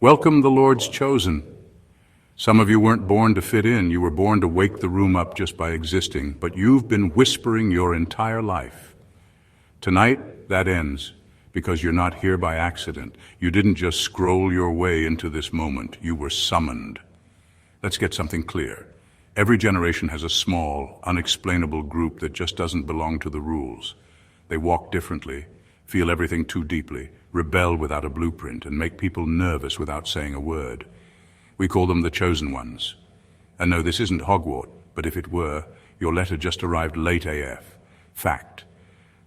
Welcome the Lord's chosen. Some of you weren't born to fit in. You were born to wake the room up just by existing, but you've been whispering your entire life. Tonight, that ends, because you're not here by accident. You didn't just scroll your way into this moment. You were summoned. Let's get something clear. Every generation has a small, unexplainable group that just doesn't belong to the rules. They walk differently, feel everything too deeply, rebel without a blueprint, and make people nervous without saying a word. We call them the chosen ones. And no, this isn't Hogwarts, but if it were, your letter just arrived late AF. Fact.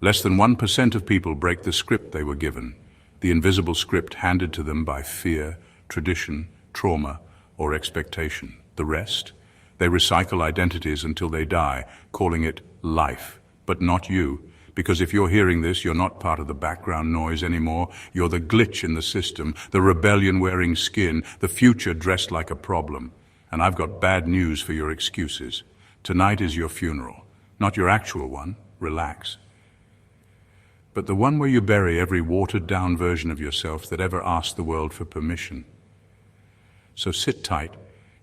Less than 1% of people break the script they were given, the invisible script handed to them by fear, tradition, trauma, or expectation. The rest? They recycle identities until they die, calling it life, but not you. Because if you're hearing this, you're not part of the background noise anymore. You're the glitch in the system, the rebellion wearing skin, the future dressed like a problem. And I've got bad news for your excuses. Tonight is your funeral, not your actual one. Relax. But the one where you bury every watered-down version of yourself that ever asked the world for permission. So sit tight,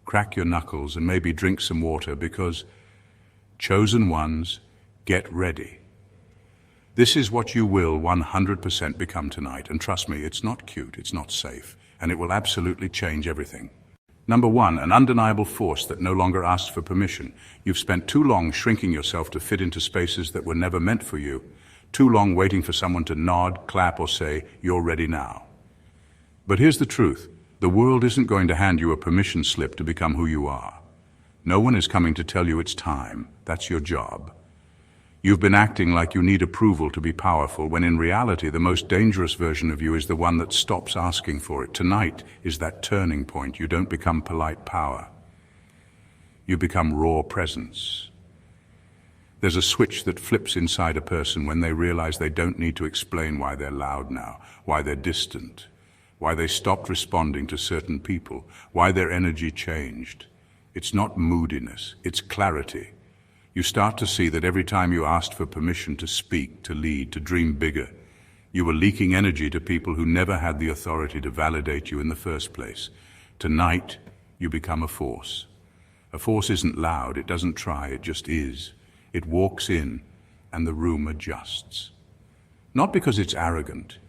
crack your knuckles, and maybe drink some water, because chosen ones, get ready. This is what you will 100% become tonight, and trust me, it's not cute, it's not safe, and it will absolutely change everything. Number one, an undeniable force that no longer asks for permission. You've spent too long shrinking yourself to fit into spaces that were never meant for you, too long waiting for someone to nod, clap, or say, "You're ready now." But here's the truth. The world isn't going to hand you a permission slip to become who you are. No one is coming to tell you it's time. That's your job. You've been acting like you need approval to be powerful, when in reality the most dangerous version of you is the one that stops asking for it. Tonight is that turning point. You don't become polite power. You become raw presence. There's a switch that flips inside a person when they realize they don't need to explain why they're loud now, why they're distant, why they stopped responding to certain people, why their energy changed. It's not moodiness, it's clarity. You start to see that every time you asked for permission to speak, to lead, to dream bigger, you were leaking energy to people who never had the authority to validate you in the first place. Tonight, you become a force. A force isn't loud, it doesn't try, it just is. It walks in, and the room adjusts. Not because it's arrogant,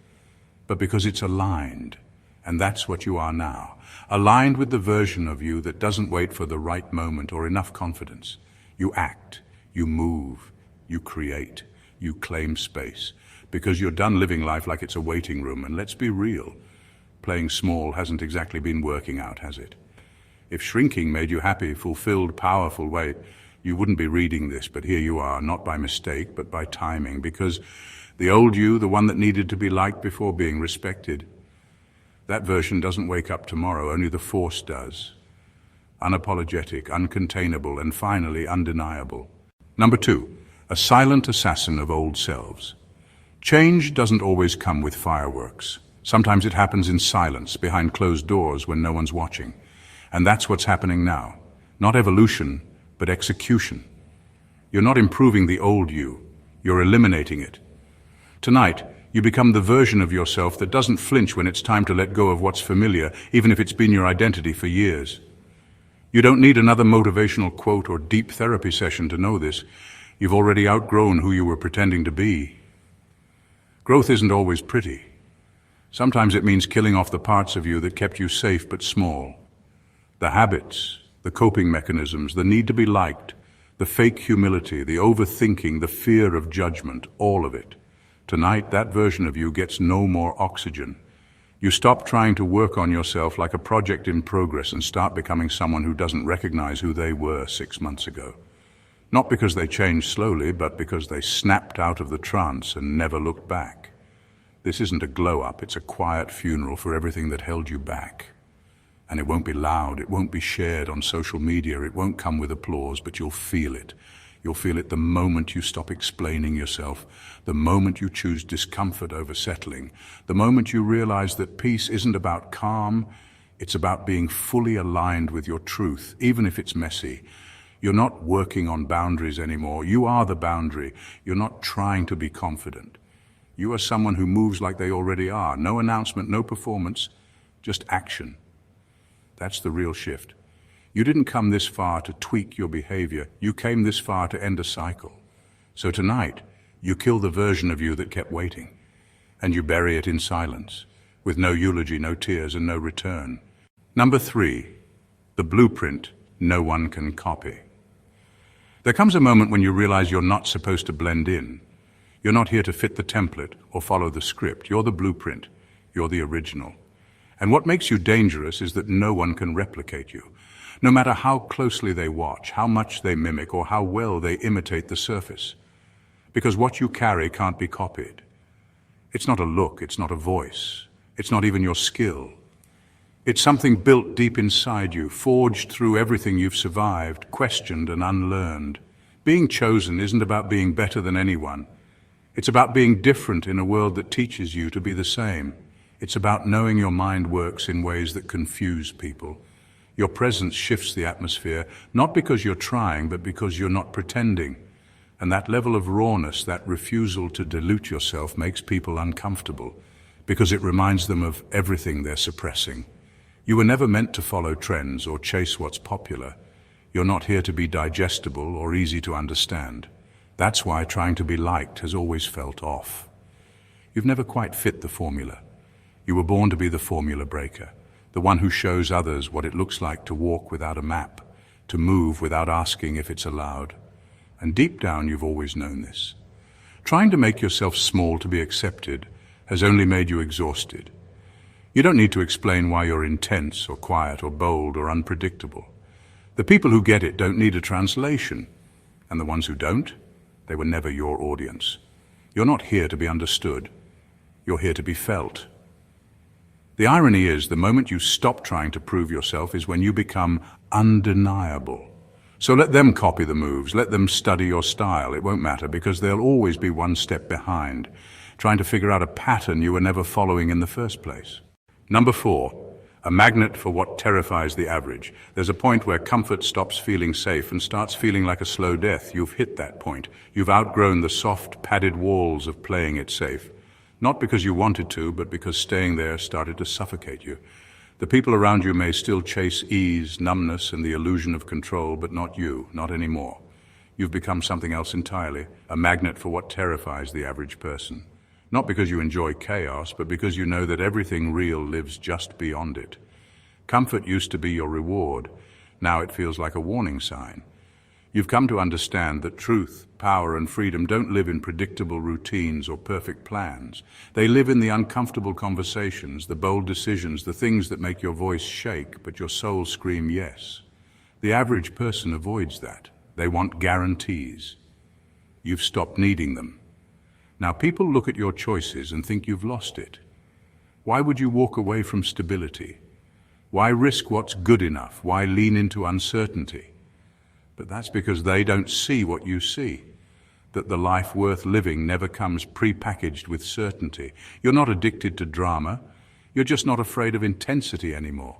but because it's aligned. And that's what you are now. Aligned with the version of you that doesn't wait for the right moment or enough confidence. You act, you move, you create, you claim space, because you're done living life like it's a waiting room. And let's be real, playing small hasn't exactly been working out, has it? If shrinking made you happy, fulfilled, powerful, wait, you wouldn't be reading this, but here you are, not by mistake, but by timing, because the old you, the one that needed to be liked before being respected, that version doesn't wake up tomorrow, only the force does. Unapologetic, uncontainable, and finally undeniable. Number two, a silent assassin of old selves. Change doesn't always come with fireworks. Sometimes it happens in silence, behind closed doors when no one's watching. And that's what's happening now. Not evolution, but execution. You're not improving the old you, you're eliminating it. Tonight, you become the version of yourself that doesn't flinch when it's time to let go of what's familiar, even if it's been your identity for years. You don't need another motivational quote or deep therapy session to know this. You've already outgrown who you were pretending to be. Growth isn't always pretty. Sometimes it means killing off the parts of you that kept you safe but small. The habits, the coping mechanisms, the need to be liked, the fake humility, the overthinking, the fear of judgment, all of it. Tonight, that version of you gets no more oxygen. You stop trying to work on yourself like a project in progress and start becoming someone who doesn't recognize who they were 6 months ago. Not because they changed slowly, but because they snapped out of the trance and never looked back. This isn't a glow-up, it's a quiet funeral for everything that held you back. And it won't be loud, it won't be shared on social media, it won't come with applause, but you'll feel it. You'll feel it the moment you stop explaining yourself, the moment you choose discomfort over settling, the moment you realize that peace isn't about calm, it's about being fully aligned with your truth, even if it's messy. You're not working on boundaries anymore. You are the boundary. You're not trying to be confident. You are someone who moves like they already are. No announcement, no performance, just action. That's the real shift. You didn't come this far to tweak your behavior. You came this far to end a cycle. So tonight, you kill the version of you that kept waiting, and you bury it in silence, with no eulogy, no tears, and no return. Number 3, the blueprint no one can copy. There comes a moment when you realize you're not supposed to blend in. You're not here to fit the template or follow the script. You're the blueprint. You're the original. And what makes you dangerous is that no one can replicate you. No matter how closely they watch, how much they mimic, or how well they imitate the surface. Because what you carry can't be copied. It's not a look, it's not a voice, it's not even your skill. It's something built deep inside you, forged through everything you've survived, questioned and unlearned. Being chosen isn't about being better than anyone. It's about being different in a world that teaches you to be the same. It's about knowing your mind works in ways that confuse people. Your presence shifts the atmosphere, not because you're trying, but because you're not pretending. And that level of rawness, that refusal to dilute yourself, makes people uncomfortable, because it reminds them of everything they're suppressing. You were never meant to follow trends or chase what's popular. You're not here to be digestible or easy to understand. That's why trying to be liked has always felt off. You've never quite fit the formula. You were born to be the formula breaker, the one who shows others what it looks like to walk without a map, to move without asking if it's allowed. And deep down you've always known this. Trying to make yourself small to be accepted has only made you exhausted. You don't need to explain why you're intense or quiet or bold or unpredictable. The people who get it don't need a translation, and the ones who don't, they were never your audience. You're not here to be understood. You're here to be felt. The irony is, the moment you stop trying to prove yourself is when you become undeniable. So let them copy the moves, let them study your style. It won't matter, because they'll always be one step behind, trying to figure out a pattern you were never following in the first place. Number 4, a magnet for what terrifies the average. There's a point where comfort stops feeling safe and starts feeling like a slow death. You've hit that point. You've outgrown the soft, padded walls of playing it safe. Not because you wanted to, but because staying there started to suffocate you. The people around you may still chase ease, numbness, and the illusion of control, but not you, not anymore. You've become something else entirely, a magnet for what terrifies the average person. Not because you enjoy chaos, but because you know that everything real lives just beyond it. Comfort used to be your reward. Now it feels like a warning sign. You've come to understand that truth, power, and freedom don't live in predictable routines or perfect plans. They live in the uncomfortable conversations, the bold decisions, the things that make your voice shake, but your soul scream yes. The average person avoids that. They want guarantees. You've stopped needing them. Now people look at your choices and think you've lost it. Why would you walk away from stability? Why risk what's good enough? Why lean into uncertainty? But that's because they don't see what you see, that the life worth living never comes pre-packaged with certainty. You're not addicted to drama. You're just not afraid of intensity anymore.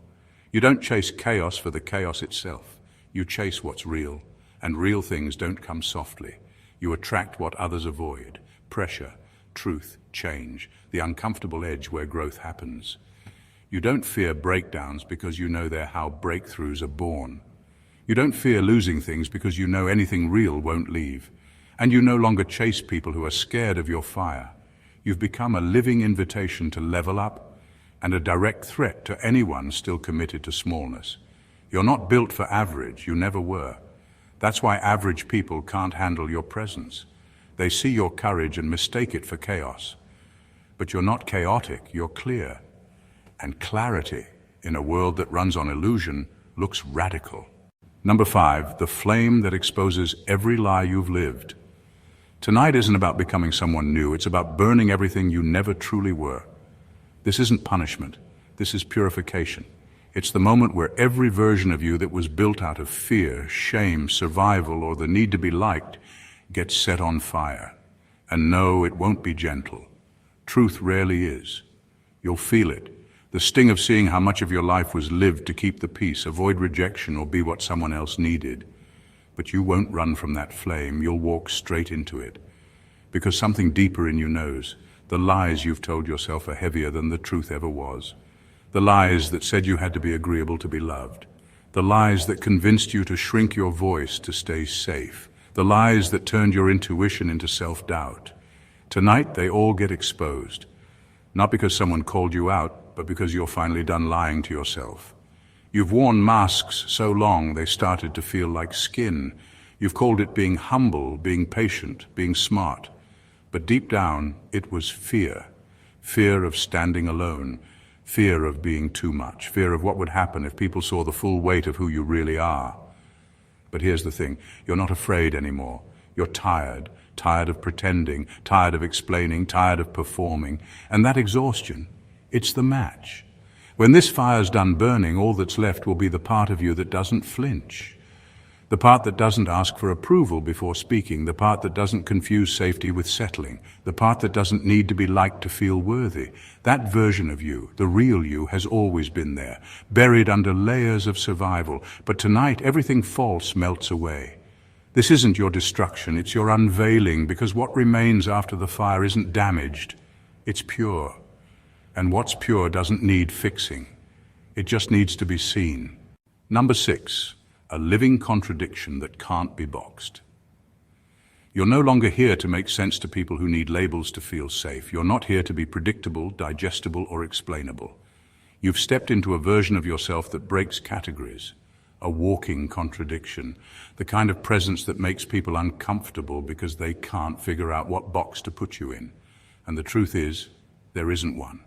You don't chase chaos for the chaos itself. You chase what's real, and real things don't come softly. You attract what others avoid: pressure, truth, change, the uncomfortable edge where growth happens. You don't fear breakdowns because you know they're how breakthroughs are born. You don't fear losing things because you know anything real won't leave. And you no longer chase people who are scared of your fire. You've become a living invitation to level up and a direct threat to anyone still committed to smallness. You're not built for average, you never were. That's why average people can't handle your presence. They see your courage and mistake it for chaos. But you're not chaotic, you're clear. And clarity, in a world that runs on illusion, looks radical. Number 5, the flame that exposes every lie you've lived. Tonight isn't about becoming someone new, it's about burning everything you never truly were. This isn't punishment, this is purification. It's the moment where every version of you that was built out of fear, shame, survival, or the need to be liked gets set on fire. And no, it won't be gentle. Truth rarely is. You'll feel it. The sting of seeing how much of your life was lived to keep the peace, avoid rejection, or be what someone else needed. But you won't run from that flame, you'll walk straight into it. Because something deeper in you knows, the lies you've told yourself are heavier than the truth ever was. The lies that said you had to be agreeable to be loved. The lies that convinced you to shrink your voice to stay safe. The lies that turned your intuition into self-doubt. Tonight, they all get exposed. Not because someone called you out, but because you're finally done lying to yourself. You've worn masks so long they started to feel like skin. You've called it being humble, being patient, being smart. But deep down, it was fear. Fear of standing alone. Fear of being too much. Fear of what would happen if people saw the full weight of who you really are. But here's the thing, you're not afraid anymore. You're tired of pretending, tired of explaining, tired of performing. And that exhaustion, it's the match. When this fire's done burning, all that's left will be the part of you that doesn't flinch. The part that doesn't ask for approval before speaking, the part that doesn't confuse safety with settling, the part that doesn't need to be liked to feel worthy. That version of you, the real you, has always been there, buried under layers of survival. But tonight, everything false melts away. This isn't your destruction, it's your unveiling, because what remains after the fire isn't damaged, it's pure. And what's pure doesn't need fixing. It just needs to be seen. Number 6. A living contradiction that can't be boxed. You're no longer here to make sense to people who need labels to feel safe. You're not here to be predictable, digestible, or explainable. You've stepped into a version of yourself that breaks categories. A walking contradiction. The kind of presence that makes people uncomfortable because they can't figure out what box to put you in. And the truth is, there isn't one.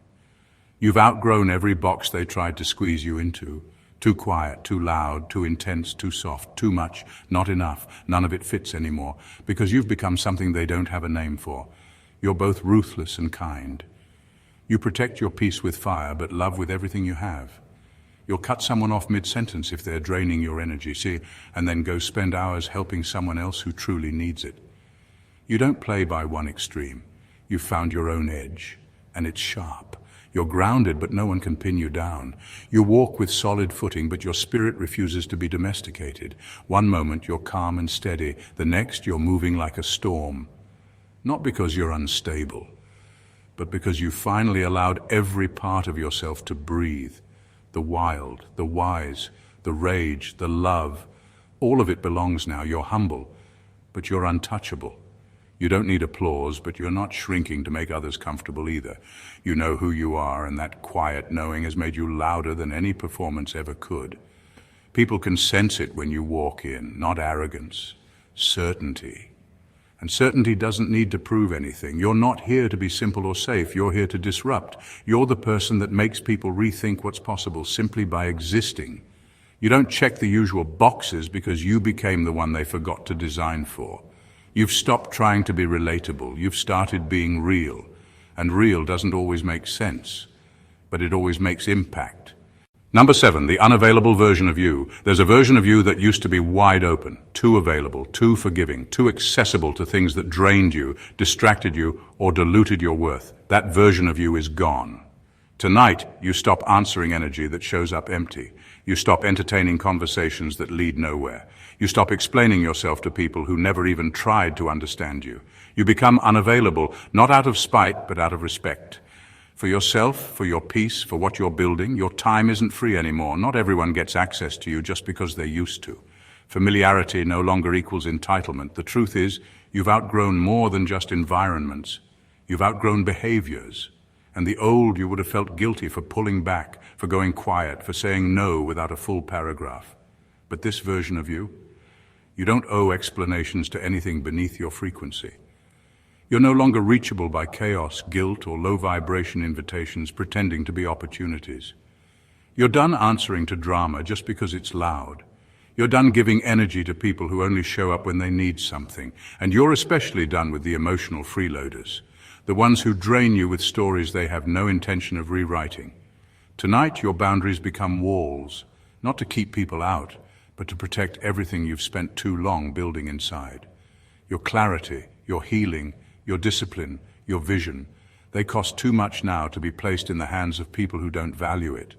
You've outgrown every box they tried to squeeze you into. Too quiet, too loud, too intense, too soft, too much, not enough. None of it fits anymore, because you've become something they don't have a name for. You're both ruthless and kind. You protect your peace with fire, but love with everything you have. You'll cut someone off mid-sentence if they're draining your energy, see, and then go spend hours helping someone else who truly needs it. You don't play by one extreme. You've found your own edge, and it's sharp. You're grounded, but no one can pin you down. You walk with solid footing, but your spirit refuses to be domesticated. One moment you're calm and steady, the next you're moving like a storm. Not because you're unstable, but because you finally allowed every part of yourself to breathe. The wild, the wise, the rage, the love, all of it belongs now. You're humble, but you're untouchable. You don't need applause, but you're not shrinking to make others comfortable either. You know who you are, and that quiet knowing has made you louder than any performance ever could. People can sense it when you walk in, not arrogance, certainty. And certainty doesn't need to prove anything. You're not here to be simple or safe. You're here to disrupt. You're the person that makes people rethink what's possible simply by existing. You don't check the usual boxes because you became the one they forgot to design for. You've stopped trying to be relatable. You've started being real. And real doesn't always make sense, but it always makes impact. Number 7, the unavailable version of you. There's a version of you that used to be wide open, too available, too forgiving, too accessible to things that drained you, distracted you, or diluted your worth. That version of you is gone. Tonight, you stop answering energy that shows up empty. You stop entertaining conversations that lead nowhere. You stop explaining yourself to people who never even tried to understand you. You become unavailable, not out of spite, but out of respect. For yourself, for your peace, for what you're building, your time isn't free anymore. Not everyone gets access to you just because they're used to. Familiarity no longer equals entitlement. The truth is, you've outgrown more than just environments. You've outgrown behaviors. And the old you would have felt guilty for pulling back, for going quiet, for saying no without a full paragraph. But this version of you, you don't owe explanations to anything beneath your frequency. You're no longer reachable by chaos, guilt, or low-vibration invitations pretending to be opportunities. You're done answering to drama just because it's loud. You're done giving energy to people who only show up when they need something. And you're especially done with the emotional freeloaders, the ones who drain you with stories they have no intention of rewriting. Tonight, your boundaries become walls, not to keep people out, but to protect everything you've spent too long building inside. Your clarity, your healing, your discipline, your vision, they cost too much now to be placed in the hands of people who don't value it.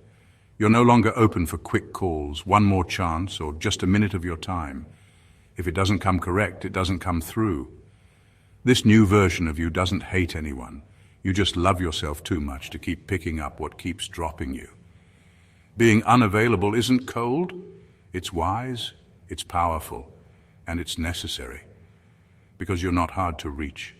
You're no longer open for quick calls, one more chance, or just a minute of your time. If it doesn't come correct, it doesn't come through. This new version of you doesn't hate anyone. You just love yourself too much to keep picking up what keeps dropping you. Being unavailable isn't cold. It's wise, it's powerful, and it's necessary. Because you're not hard to reach.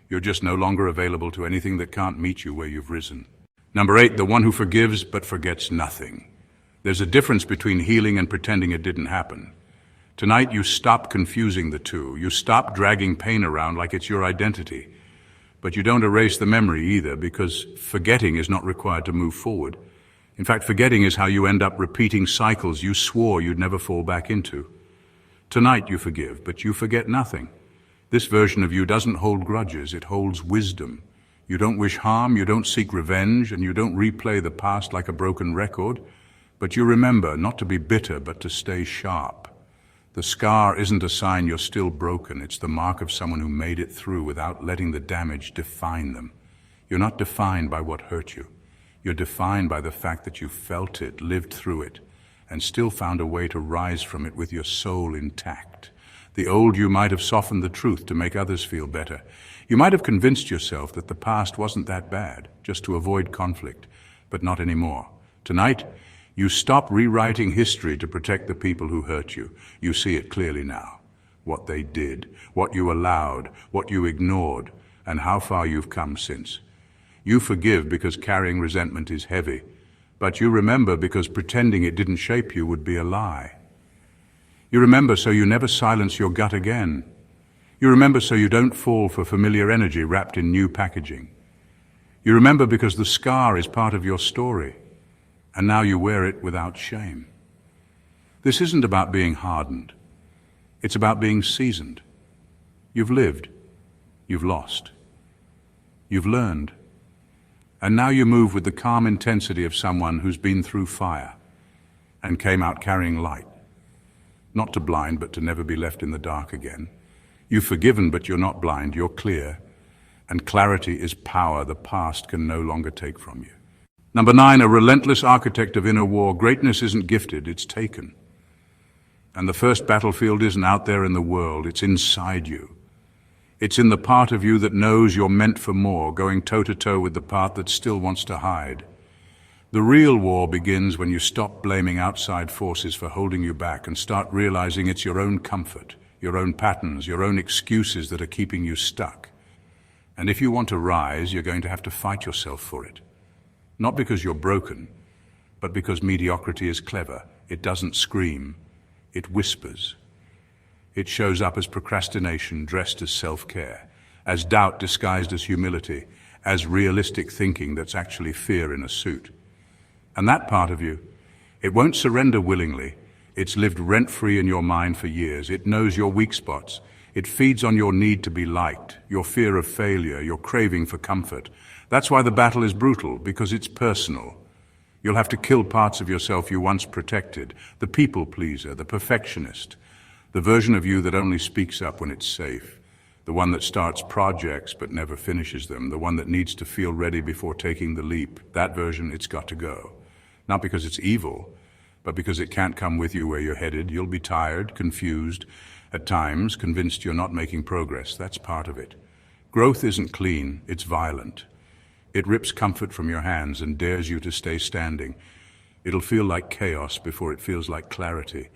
You're just no longer available to anything that can't meet you where you've risen. Number 8, the one who forgives but forgets nothing. There's a difference between healing and pretending it didn't happen. Tonight you stop confusing the two. You stop dragging pain around like it's your identity. But you don't erase the memory either, because forgetting is not required to move forward. In fact, forgetting is how you end up repeating cycles you swore you'd never fall back into. Tonight you forgive, but you forget nothing. This version of you doesn't hold grudges, it holds wisdom. You don't wish harm, you don't seek revenge, and you don't replay the past like a broken record. But you remember not to be bitter, but to stay sharp. The scar isn't a sign you're still broken. It's the mark of someone who made it through without letting the damage define them. You're not defined by what hurt you. You're defined by the fact that you felt it, lived through it, and still found a way to rise from it with your soul intact. The old you might have softened the truth to make others feel better. You might have convinced yourself that the past wasn't that bad, just to avoid conflict, but not anymore. Tonight, you stop rewriting history to protect the people who hurt you. You see it clearly now. What they did, what you allowed, what you ignored, and how far you've come since. You forgive because carrying resentment is heavy, but you remember because pretending it didn't shape you would be a lie. You remember so you never silence your gut again. You remember so you don't fall for familiar energy wrapped in new packaging. You remember because the scar is part of your story, and now you wear it without shame. This isn't about being hardened. It's about being seasoned. You've lived. You've lost. You've learned. And now you move with the calm intensity of someone who's been through fire and came out carrying light. Not to blind, but to never be left in the dark again. You've forgiven, but you're not blind. You're clear. And clarity is power the past can no longer take from you. Number 9, a relentless architect of inner war. Greatness isn't gifted, it's taken. And the first battlefield isn't out there in the world, it's inside you. It's in the part of you that knows you're meant for more, going toe-to-toe with the part that still wants to hide. The real war begins when you stop blaming outside forces for holding you back and start realizing it's your own comfort, your own patterns, your own excuses that are keeping you stuck. And if you want to rise, you're going to have to fight yourself for it. Not because you're broken, but because mediocrity is clever. It doesn't scream, it whispers. It shows up as procrastination dressed as self-care, as doubt disguised as humility, as realistic thinking that's actually fear in a suit. And that part of you, it won't surrender willingly. It's lived rent-free in your mind for years. It knows your weak spots. It feeds on your need to be liked, your fear of failure, your craving for comfort. That's why the battle is brutal, because it's personal. You'll have to kill parts of yourself you once protected, the people pleaser, the perfectionist, the version of you that only speaks up when it's safe, the one that starts projects but never finishes them, the one that needs to feel ready before taking the leap. That version, it's got to go. Not because it's evil, but because it can't come with you where you're headed. You'll be tired, confused, at times convinced you're not making progress. That's part of it. Growth isn't clean, it's violent. It rips comfort from your hands and dares you to stay standing. It'll feel like chaos before it feels like clarity.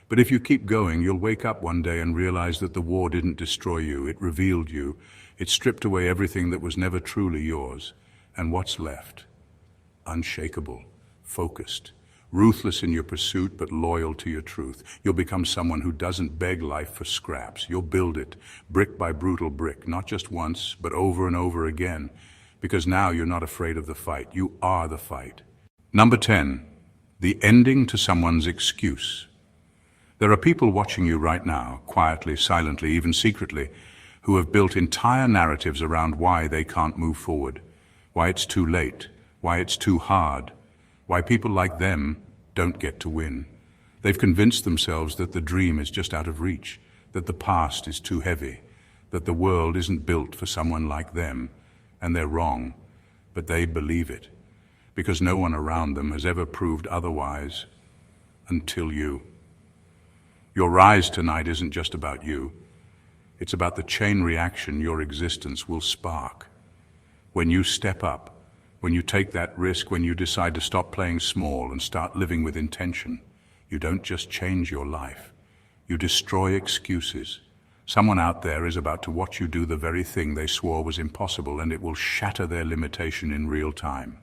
But if you keep going, you'll wake up one day and realize that the war didn't destroy you. It revealed you. It stripped away everything that was never truly yours. And what's left? Unshakable, focused, ruthless in your pursuit, but loyal to your truth. You'll become someone who doesn't beg life for scraps. You'll build it, brick by brutal brick, not just once, but over and over again. Because now you're not afraid of the fight. You are the fight. Number 10, the ending to someone's excuse. There are people watching you right now, quietly, silently, even secretly, who have built entire narratives around why they can't move forward, why it's too late, why it's too hard, why people like them don't get to win. They've convinced themselves that the dream is just out of reach, that the past is too heavy, that the world isn't built for someone like them. And they're wrong, but they believe it, because no one around them has ever proved otherwise until you. Your rise tonight isn't just about you. It's about the chain reaction your existence will spark. When you step up, When you take that risk, when you decide to stop playing small and start living with intention, you don't just change your life. You destroy excuses. Someone out there is about to watch you do the very thing they swore was impossible, and it will shatter their limitation in real time.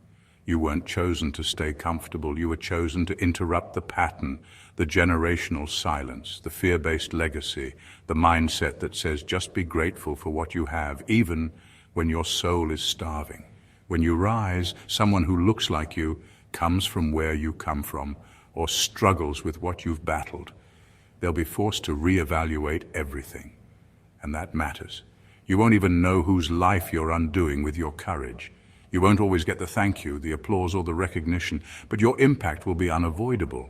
You weren't chosen to stay comfortable. You were chosen to interrupt the pattern, the generational silence, the fear-based legacy, the mindset that says just be grateful for what you have, even when your soul is starving. When you rise, someone who looks like you, comes from where you come from, or struggles with what you've battled. They'll be forced to reevaluate everything. And that matters. You won't even know whose life you're undoing with your courage. You won't always get the thank you, the applause, or the recognition, but your impact will be unavoidable.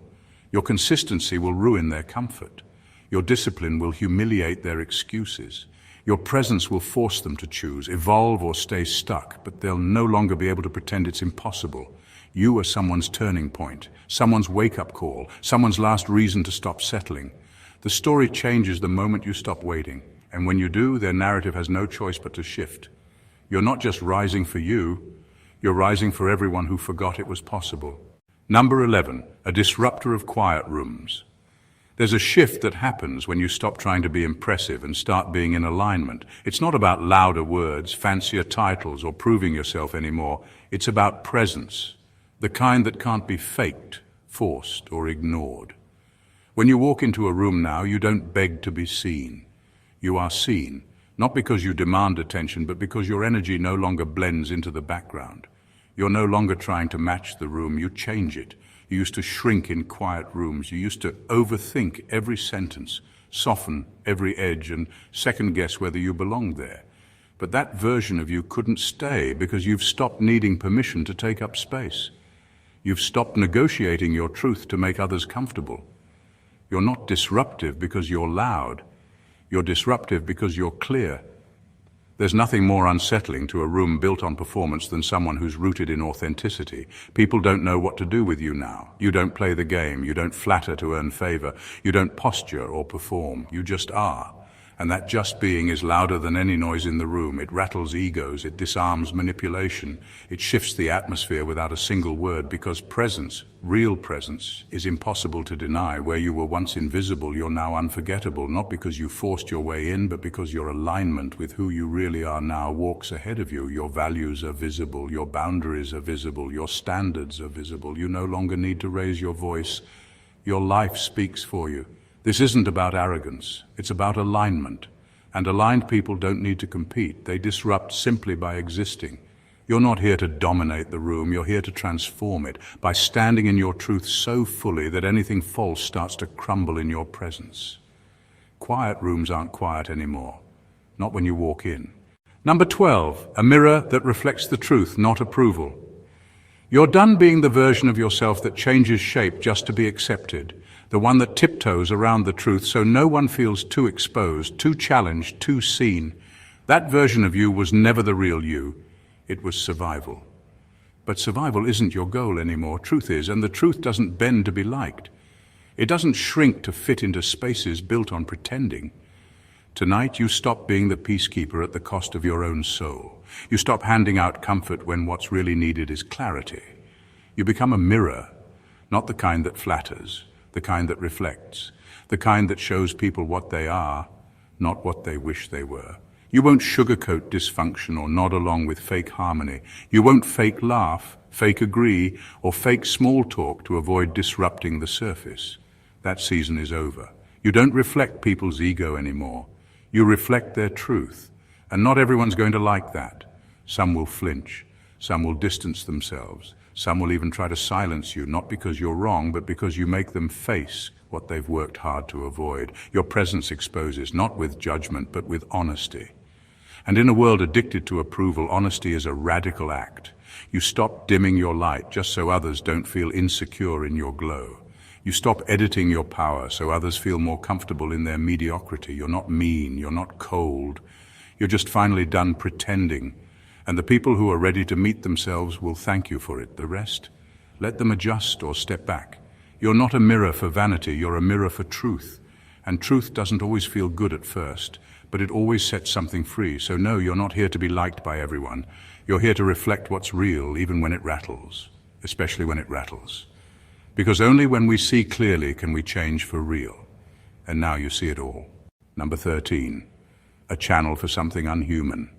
Your consistency will ruin their comfort. Your discipline will humiliate their excuses. Your presence will force them to choose, evolve or stay stuck, but they'll no longer be able to pretend it's impossible. You are someone's turning point, someone's wake-up call, someone's last reason to stop settling. The story changes the moment you stop waiting, and when you do, their narrative has no choice but to shift. You're not just rising for you, you're rising for everyone who forgot it was possible. Number 11, a disruptor of quiet rooms. There's a shift that happens when you stop trying to be impressive and start being in alignment. It's not about louder words, fancier titles, or proving yourself anymore. It's about presence, the kind that can't be faked, forced, or ignored. When you walk into a room now, you don't beg to be seen. You are seen, not because you demand attention, but because your energy no longer blends into the background. You're no longer trying to match the room, you change it. You used to shrink in quiet rooms. You used to overthink every sentence, soften every edge, and second-guess whether you belonged there. But that version of you couldn't stay because you've stopped needing permission to take up space. You've stopped negotiating your truth to make others comfortable. You're not disruptive because you're loud. You're disruptive because you're clear. There's nothing more unsettling to a room built on performance than someone who's rooted in authenticity. People don't know what to do with you now. You don't play the game. You don't flatter to earn favor. You don't posture or perform. You just are. And that just being is louder than any noise in the room. It rattles egos. It disarms manipulation. It shifts the atmosphere without a single word, because presence, real presence, is impossible to deny. Where you were once invisible, you're now unforgettable, not because you forced your way in, but because your alignment with who you really are now walks ahead of you. Your values are visible. Your boundaries are visible. Your standards are visible. You no longer need to raise your voice. Your life speaks for you. This isn't about arrogance, it's about alignment. And aligned people don't need to compete. They disrupt simply by existing. You're not here to dominate the room, you're here to transform it by standing in your truth so fully that anything false starts to crumble in your presence. Quiet rooms aren't quiet anymore, not when you walk in. Number 12, a mirror that reflects the truth, not approval. You're done being the version of yourself that changes shape just to be accepted. The one that tiptoes around the truth so no one feels too exposed, too challenged, too seen. That version of you was never the real you. It was survival. But survival isn't your goal anymore. Truth is, and the truth doesn't bend to be liked. It doesn't shrink to fit into spaces built on pretending. Tonight, you stop being the peacekeeper at the cost of your own soul. You stop handing out comfort when what's really needed is clarity. You become a mirror, not the kind that flatters, the kind that reflects, the kind that shows people what they are, not what they wish they were. You won't sugarcoat dysfunction or nod along with fake harmony. You won't fake laugh, fake agree, or fake small talk to avoid disrupting the surface. That season is over. You don't reflect people's ego anymore. You reflect their truth. And not everyone's going to like that. Some will flinch. Some will distance themselves. Some will even try to silence you, not because you're wrong, but because you make them face what they've worked hard to avoid. Your presence exposes, not with judgment, but with honesty. And in a world addicted to approval, honesty is a radical act. You stop dimming your light just so others don't feel insecure in your glow. You stop editing your power so others feel more comfortable in their mediocrity. You're not mean, you're not cold. You're just finally done pretending. And the people who are ready to meet themselves will thank you for it. The rest, let them adjust or step back. You're not a mirror for vanity, you're a mirror for truth. And truth doesn't always feel good at first, but it always sets something free. So no, you're not here to be liked by everyone. You're here to reflect what's real, even when it rattles, especially when it rattles. Because only when we see clearly can we change for real. And now you see it all. Number 13, a channel for something unhuman.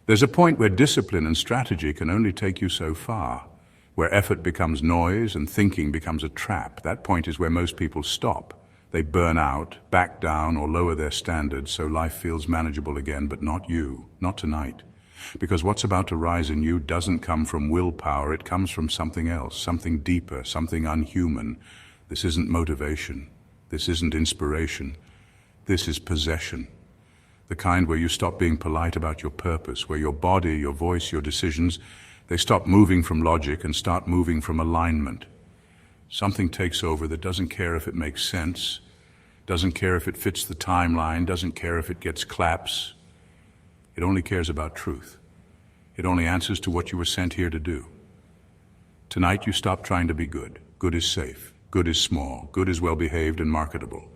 There's a point where discipline and strategy can only take you so far, where effort becomes noise and thinking becomes a trap. That point is where most people stop. They burn out, back down, or lower their standards so life feels manageable again, but not you, not tonight. Because what's about to rise in you doesn't come from willpower, it comes from something else, something deeper, something unhuman. This isn't motivation. This isn't inspiration. This is possession. The kind where you stop being polite about your purpose, where your body, your voice, your decisions, they stop moving from logic and start moving from alignment. Something takes over that doesn't care if it makes sense, doesn't care if it fits the timeline, doesn't care if it gets claps. It only cares about truth. It only answers to what you were sent here to do. Tonight you stop trying to be good. Good is safe. Good is small. Good is well-behaved and marketable.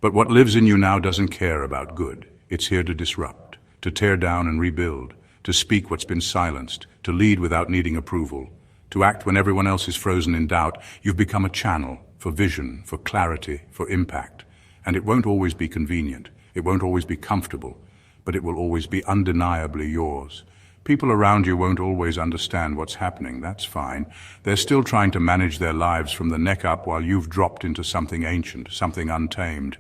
But what lives in you now doesn't care about good. It's here to disrupt, to tear down and rebuild, to speak what's been silenced, to lead without needing approval, to act when everyone else is frozen in doubt. You've become a channel for vision, for clarity, for impact. And it won't always be convenient. It won't always be comfortable, but it will always be undeniably yours. People around you won't always understand what's happening. That's fine. They're still trying to manage their lives from the neck up while you've dropped into something ancient, something untamed.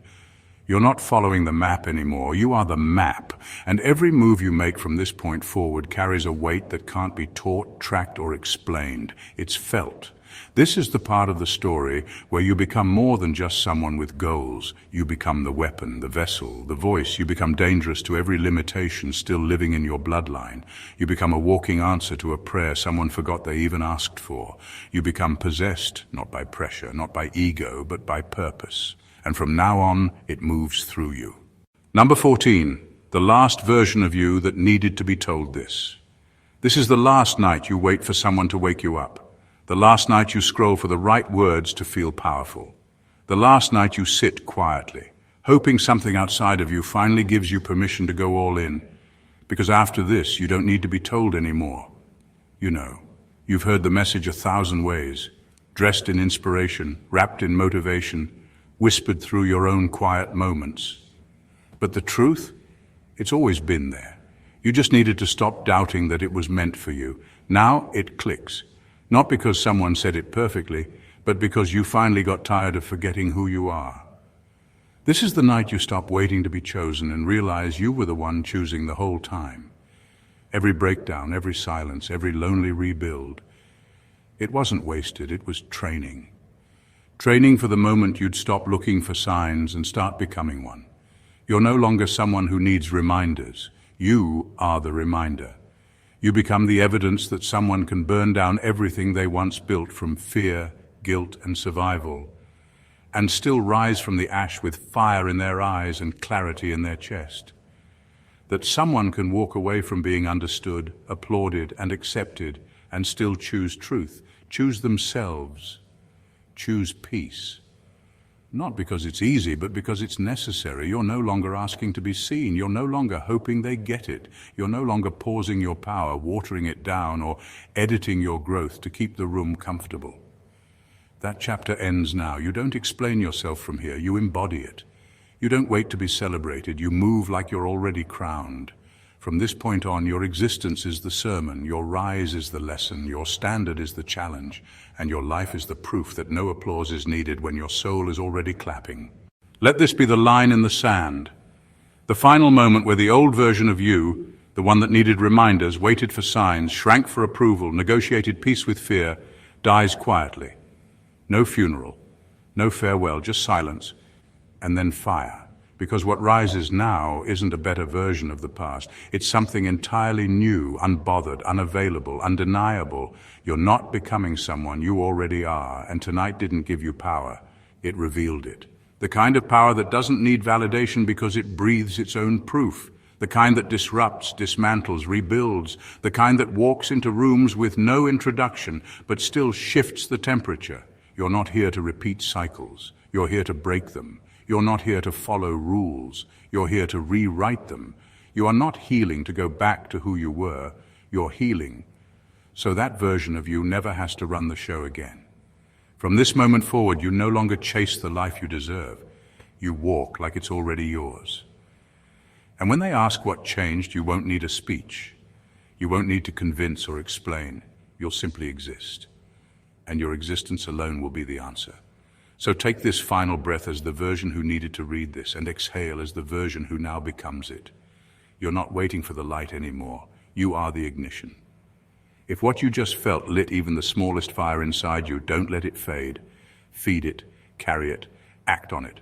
You're not following the map anymore. You are the map. And every move you make from this point forward carries a weight that can't be taught, tracked, or explained. It's felt. This is the part of the story where you become more than just someone with goals. You become the weapon, the vessel, the voice. You become dangerous to every limitation still living in your bloodline. You become a walking answer to a prayer someone forgot they even asked for. You become possessed, not by pressure, not by ego, but by purpose. And from now on, it moves through you. Number 14, the last version of you that needed to be told this. This is the last night you wait for someone to wake you up. The last night you scroll for the right words to feel powerful. The last night you sit quietly, hoping something outside of you finally gives you permission to go all in. Because after this, you don't need to be told anymore. You know, you've heard the message 1,000 ways, dressed in inspiration, wrapped in motivation, whispered through your own quiet moments. But the truth? It's always been there. You just needed to stop doubting that it was meant for you. Now it clicks. Not because someone said it perfectly, but because you finally got tired of forgetting who you are. This is the night you stop waiting to be chosen and realize you were the one choosing the whole time. Every breakdown, every silence, every lonely rebuild. It wasn't wasted, it was training. Training for the moment you'd stop looking for signs and start becoming one. You're no longer someone who needs reminders. You are the reminder. You become the evidence that someone can burn down everything they once built from fear, guilt, and survival, and still rise from the ash with fire in their eyes and clarity in their chest. That someone can walk away from being understood, applauded, and accepted, and still choose truth, choose themselves, choose peace. Not because it's easy, but because it's necessary. You're no longer asking to be seen. You're no longer hoping they get it. You're no longer pausing your power, watering it down, or editing your growth to keep the room comfortable. That chapter ends now. You don't explain yourself from here. You embody it. You don't wait to be celebrated. You move like you're already crowned. From this point on, your existence is the sermon, your rise is the lesson, your standard is the challenge, and your life is the proof that no applause is needed when your soul is already clapping. Let this be the line in the sand, the final moment where the old version of you, the one that needed reminders, waited for signs, shrank for approval, negotiated peace with fear, dies quietly. No funeral, no farewell, just silence, and then fire. Because what rises now isn't a better version of the past. It's something entirely new, unbothered, unavailable, undeniable. You're not becoming someone, you already are, and tonight didn't give you power. It revealed it. The kind of power that doesn't need validation because it breathes its own proof. The kind that disrupts, dismantles, rebuilds. The kind that walks into rooms with no introduction, but still shifts the temperature. You're not here to repeat cycles. You're here to break them. You're not here to follow rules. You're here to rewrite them. You are not healing to go back to who you were. You're healing so that version of you never has to run the show again. From this moment forward, you no longer chase the life you deserve. You walk like it's already yours. And when they ask what changed, you won't need a speech. You won't need to convince or explain. You'll simply exist. And your existence alone will be the answer. So take this final breath as the version who needed to read this, and exhale as the version who now becomes it. You're not waiting for the light anymore. You are the ignition. If what you just felt lit even the smallest fire inside you, don't let it fade. Feed it, carry it, act on it.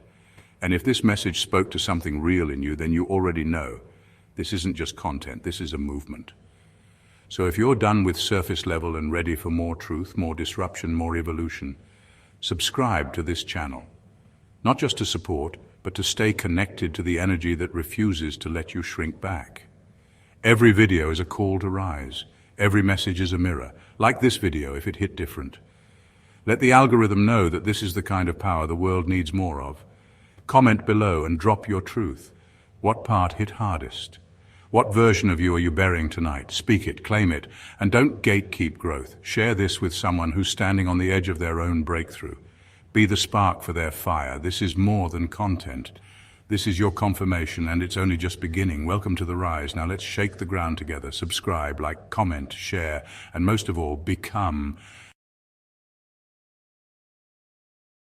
And if this message spoke to something real in you, then you already know this isn't just content, this is a movement. So if you're done with surface level and ready for more truth, more disruption, more evolution, subscribe to this channel. Not just to support, but to stay connected to the energy that refuses to let you shrink back. Every video is a call to rise. Every message is a mirror, like this video if it hit different. Let the algorithm know that this is the kind of power the world needs more of. Comment below and drop your truth. What part hit hardest? What version of you are you burying tonight? Speak it, claim it, and don't gatekeep growth. Share this with someone who's standing on the edge of their own breakthrough. Be the spark for their fire. This is more than content. This is your confirmation, and it's only just beginning. Welcome to the rise. Now let's shake the ground together. Subscribe, like, comment, share, and most of all, become